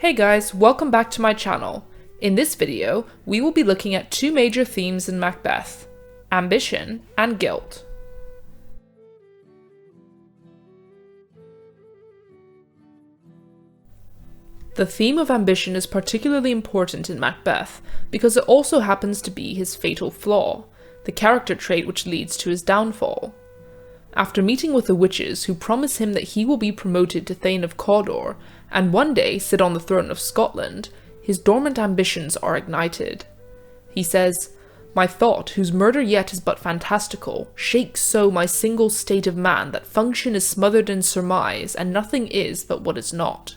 Hey guys, welcome back to my channel. In this video, we will be looking at two major themes in Macbeth: ambition and guilt. The theme of ambition is particularly important in Macbeth because it also happens to be his fatal flaw, the character trait which leads to his downfall. After meeting with the witches who promise him that he will be promoted to Thane of Cawdor and one day sit on the throne of Scotland, his dormant ambitions are ignited. He says, "My thought, whose murder yet is but fantastical, shakes so my single state of man that function is smothered in surmise, and nothing is but what is not."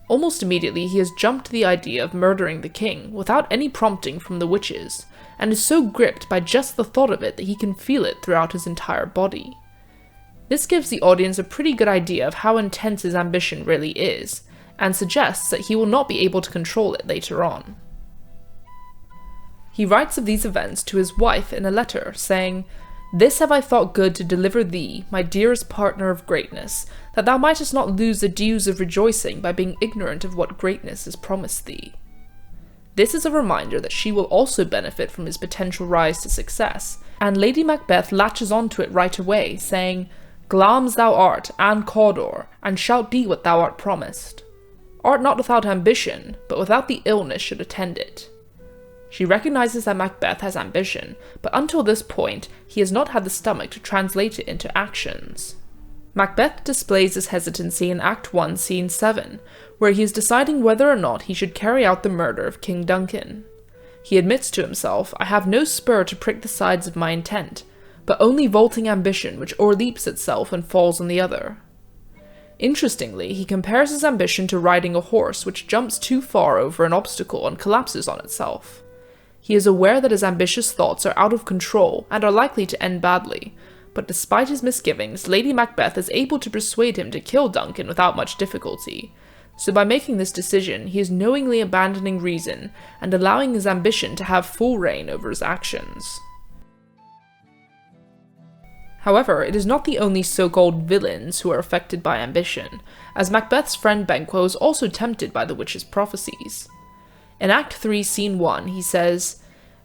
Almost immediately he has jumped to the idea of murdering the king without any prompting from the witches, and is so gripped by just the thought of it that he can feel it throughout his entire body. This gives the audience a pretty good idea of how intense his ambition really is, and suggests that he will not be able to control it later on. He writes of these events to his wife in a letter, saying, "This have I thought good to deliver thee, my dearest partner of greatness, that thou mightest not lose the dues of rejoicing by being ignorant of what greatness is promised thee." This is a reminder that she will also benefit from his potential rise to success, and Lady Macbeth latches onto it right away, saying, "Glamis thou art, and Cawdor, and shalt be what thou art promised. Art not without ambition, but without the illness should attend it." She recognizes that Macbeth has ambition, but until this point, he has not had the stomach to translate it into actions. Macbeth displays his hesitancy in Act 1, Scene 7, where he is deciding whether or not he should carry out the murder of King Duncan. He admits to himself, "I have no spur to prick the sides of my intent, but only vaulting ambition which o'erleaps itself and falls on the other." Interestingly, he compares his ambition to riding a horse which jumps too far over an obstacle and collapses on itself. He is aware that his ambitious thoughts are out of control and are likely to end badly, but despite his misgivings, Lady Macbeth is able to persuade him to kill Duncan without much difficulty. So by making this decision, he is knowingly abandoning reason and allowing his ambition to have full reign over his actions. However, it is not the only so-called villains who are affected by ambition, as Macbeth's friend Banquo is also tempted by the witch's prophecies. In Act 3, Scene 1, he says,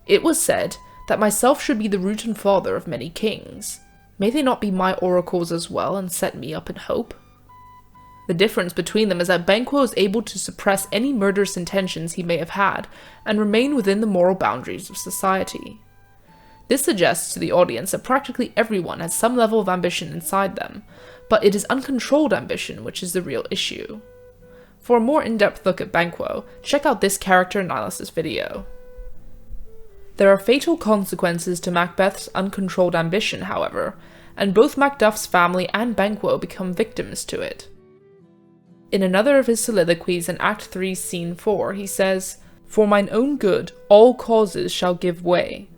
"It was said that myself should be the root and father of many kings. May they not be my oracles as well, and set me up in hope?" The difference between them is that Banquo is able to suppress any murderous intentions he may have had, and remain within the moral boundaries of society. This suggests to the audience that practically everyone has some level of ambition inside them, but it is uncontrolled ambition which is the real issue. For a more in-depth look at Banquo, check out this character analysis video. There are fatal consequences to Macbeth's uncontrolled ambition, however, and both Macduff's family and Banquo become victims to it. In another of his soliloquies in Act 3, Scene 4, he says, "For mine own good, all causes shall give way.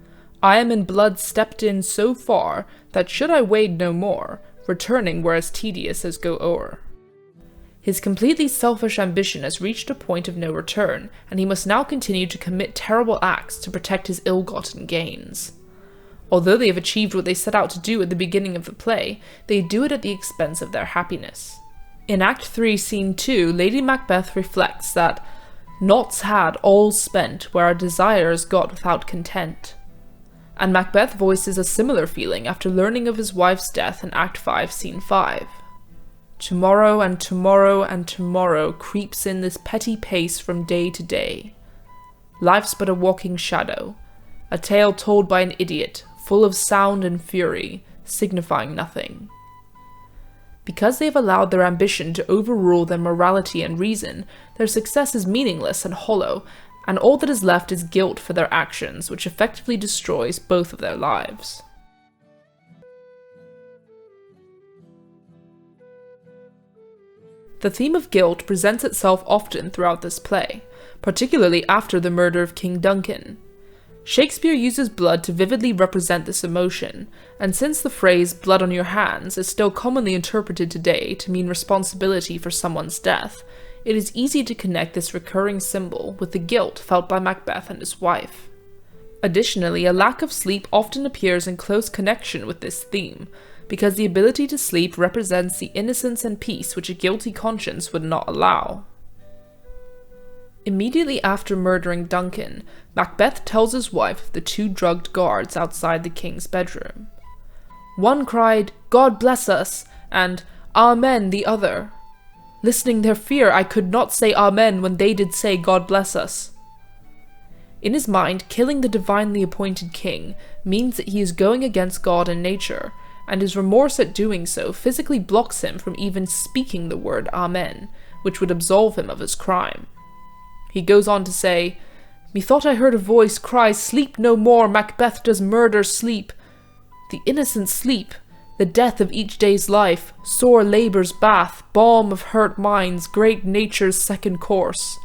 I am in blood stepped in so far, that should I wade no more, returning were as tedious as go o'er." His completely selfish ambition has reached a point of no return, and he must now continue to commit terrible acts to protect his ill-gotten gains. Although they have achieved what they set out to do at the beginning of the play, they do it at the expense of their happiness. In Act 3, Scene 2, Lady Macbeth reflects that "naught's had, all's spent, where our desire is got without content." And Macbeth voices a similar feeling after learning of his wife's death in Act 5, Scene 5. "Tomorrow and tomorrow and tomorrow creeps in this petty pace from day to day. Life's but a walking shadow, a tale told by an idiot, full of sound and fury, signifying nothing." Because they have allowed their ambition to overrule their morality and reason, their success is meaningless and hollow, and all that is left is guilt for their actions, which effectively destroys both of their lives. The theme of guilt presents itself often throughout this play, particularly after the murder of King Duncan. Shakespeare uses blood to vividly represent this emotion, and since the phrase "blood on your hands" is still commonly interpreted today to mean responsibility for someone's death, it is easy to connect this recurring symbol with the guilt felt by Macbeth and his wife. Additionally, a lack of sleep often appears in close connection with this theme, because the ability to sleep represents the innocence and peace which a guilty conscience would not allow. Immediately after murdering Duncan, Macbeth tells his wife of the two drugged guards outside the king's bedroom. One cried, "God bless us," and "Amen," the other. Listening their fear, I could not say Amen when they did say God bless us. In his mind, killing the divinely appointed king means that he is going against God and nature, and his remorse at doing so physically blocks him from even speaking the word Amen, which would absolve him of his crime. He goes on to say, "Methought I heard a voice cry, 'Sleep no more, Macbeth does murder sleep.' The innocent sleep, the death of each day's life, sore labour's bath, balm of hurt minds, great nature's second course."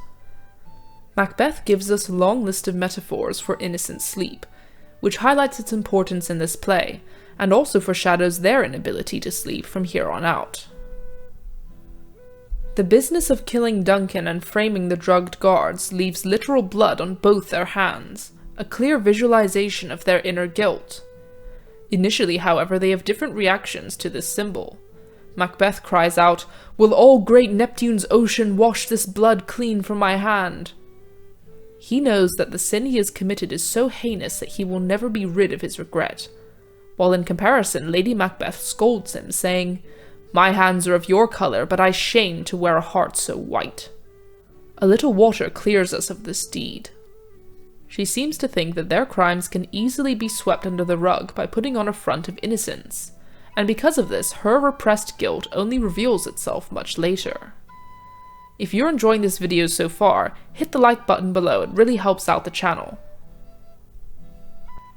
Macbeth gives us a long list of metaphors for innocent sleep, which highlights its importance in this play, and also foreshadows their inability to sleep from here on out. The business of killing Duncan and framing the drugged guards leaves literal blood on both their hands, a clear visualization of their inner guilt. Initially, however, they have different reactions to this symbol. Macbeth cries out, "Will all great Neptune's ocean wash this blood clean from my hand?" He knows that the sin he has committed is so heinous that he will never be rid of his regret, while in comparison Lady Macbeth scolds him, saying, "My hands are of your colour, but I shame to wear a heart so white." A little water clears us of this deed. She seems to think that their crimes can easily be swept under the rug by putting on a front of innocence, and because of this, her repressed guilt only reveals itself much later. If you're enjoying this video so far, hit the like button below, it really helps out the channel.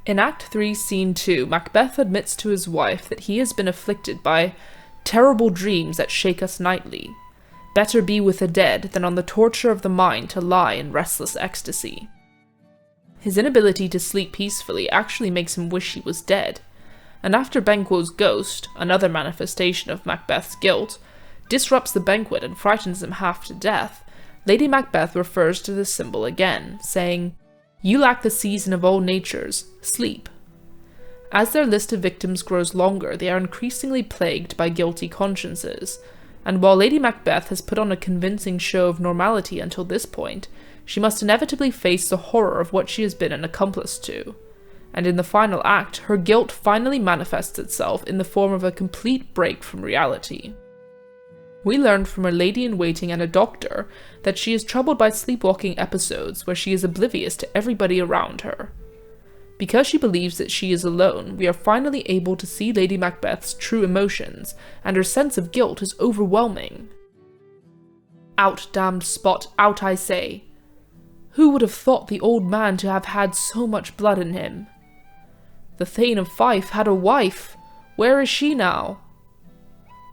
In Act 3, Scene 2, Macbeth admits to his wife that he has been afflicted by terrible dreams that shake us nightly. Better be with the dead than on the torture of the mind to lie in restless ecstasy. His inability to sleep peacefully actually makes him wish he was dead, and after Banquo's ghost, another manifestation of Macbeth's guilt, disrupts the banquet and frightens him half to death, Lady Macbeth refers to the symbol again, saying, "You lack the season of all natures, sleep." As their list of victims grows longer, they are increasingly plagued by guilty consciences, and while Lady Macbeth has put on a convincing show of normality until this point, she must inevitably face the horror of what she has been an accomplice to. And in the final act, her guilt finally manifests itself in the form of a complete break from reality. We learned from a lady-in-waiting and a doctor that she is troubled by sleepwalking episodes where she is oblivious to everybody around her. Because she believes that she is alone, we are finally able to see Lady Macbeth's true emotions, and her sense of guilt is overwhelming. "Out, damned spot, out I say! Who would have thought the old man to have had so much blood in him? The Thane of Fife had a wife! Where is she now?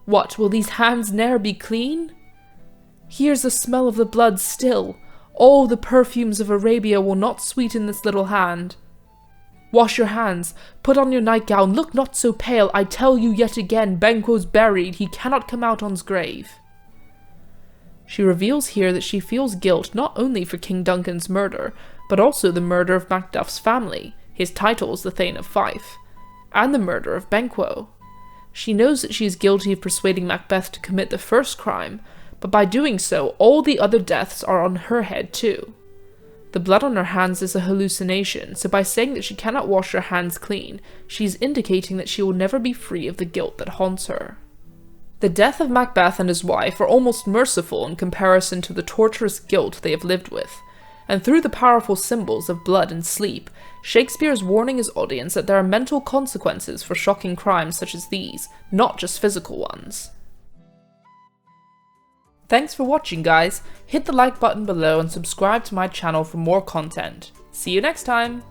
What, will these hands ne'er be clean? Here's the smell of the blood still. All the perfumes of Arabia will not sweeten this little hand. Wash your hands, put on your nightgown, look not so pale, I tell you yet again, Banquo's buried, he cannot come out on's grave." She reveals here that she feels guilt not only for King Duncan's murder, but also the murder of Macduff's family, his titles the Thane of Fife, and the murder of Banquo. She knows that she is guilty of persuading Macbeth to commit the first crime, but by doing so, all the other deaths are on her head too. The blood on her hands is a hallucination, so by saying that she cannot wash her hands clean, she is indicating that she will never be free of the guilt that haunts her. The death of Macbeth and his wife are almost merciful in comparison to the torturous guilt they have lived with, and through the powerful symbols of blood and sleep, Shakespeare is warning his audience that there are mental consequences for shocking crimes such as these, not just physical ones. Thanks for watching, guys. Hit the like button below and subscribe to my channel for more content. See you next time!